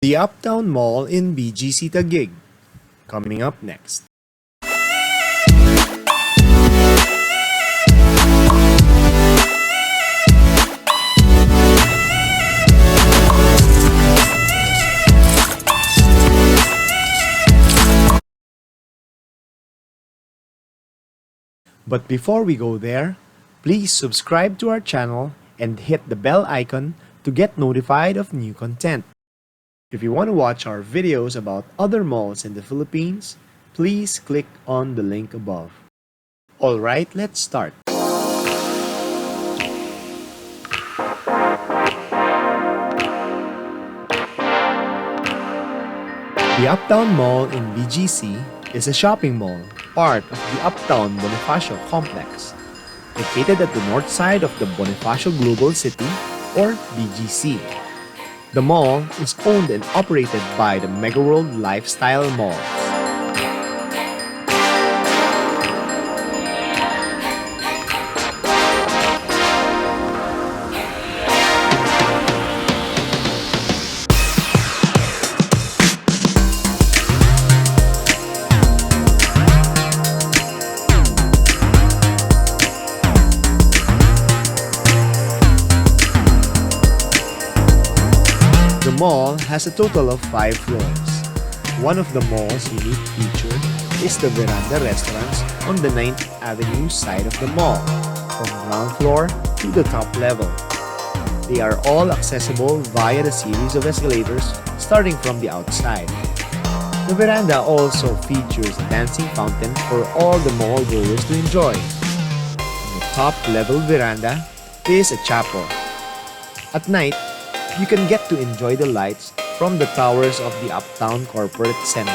The Uptown Mall in BGC Taguig. Coming up next. But before we go there, please subscribe to our channel and hit the bell icon to get notified of new content. If you want to watch our videos about other malls in the Philippines, please click on the link above. Alright, let's start. The Uptown Mall in BGC is a shopping mall, part of the Uptown Bonifacio complex, located at the north side of the Bonifacio Global City, or BGC. The mall is owned and operated by the Megaworld Lifestyle Mall. The mall has a total of 5 floors. One of the mall's unique features is the veranda restaurants on the 9th Avenue side of the mall, from ground floor to the top level. They are all accessible via the series of escalators starting from the outside. The veranda also features a dancing fountain for all the mall goers to enjoy. On the top level veranda is a chapel. At night, you can get to enjoy the lights from the towers of the Uptown Corporate Center.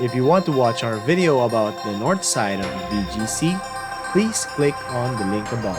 If you want to watch our video about the north side of the BGC, please click on the link above.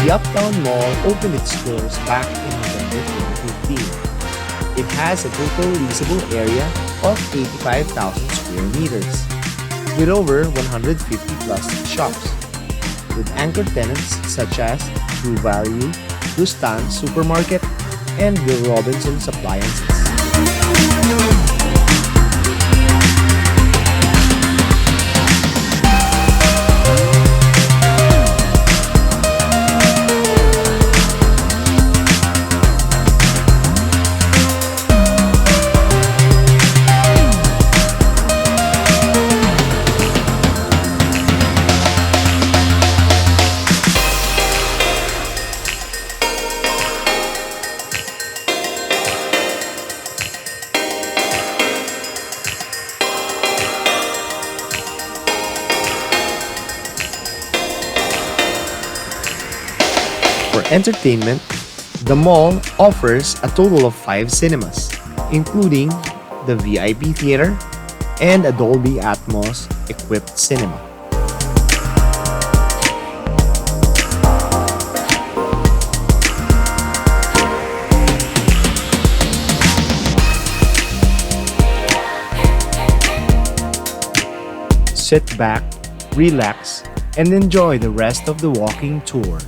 The Uptown Mall opened its doors back in November 2015. It has a total leasable area of 85,000 square meters, with over 150 plus shops, with anchor tenants such as True Value, Rustan Supermarket, and the Robinsons Appliances. For entertainment, the mall offers a total of 5 cinemas, including the VIP theater and a Dolby Atmos equipped cinema. Sit back, relax, and enjoy the rest of the walking tour.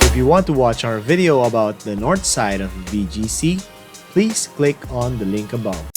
If you want to watch our video about the north side of BGC, please click on the link above.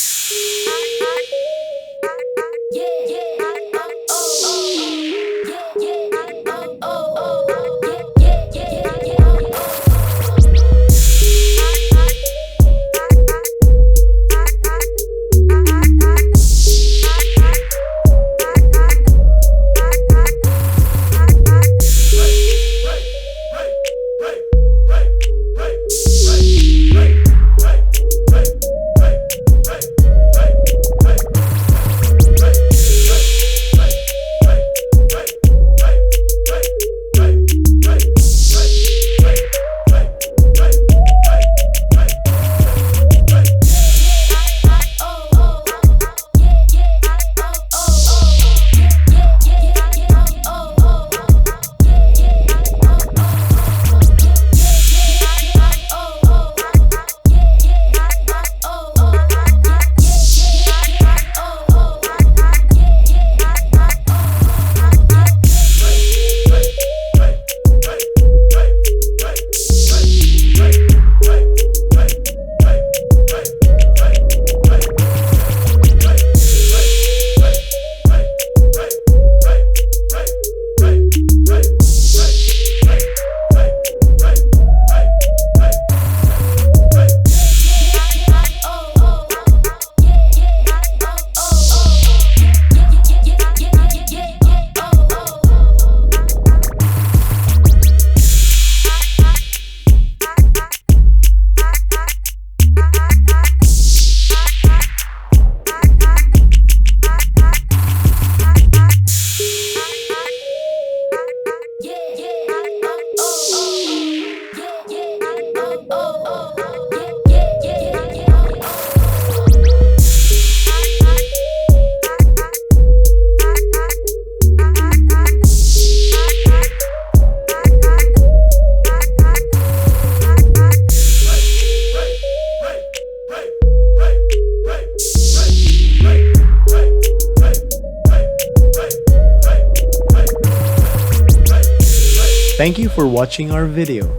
Thank you for watching our video.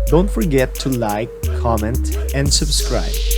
Don't forget to like, comment, and subscribe.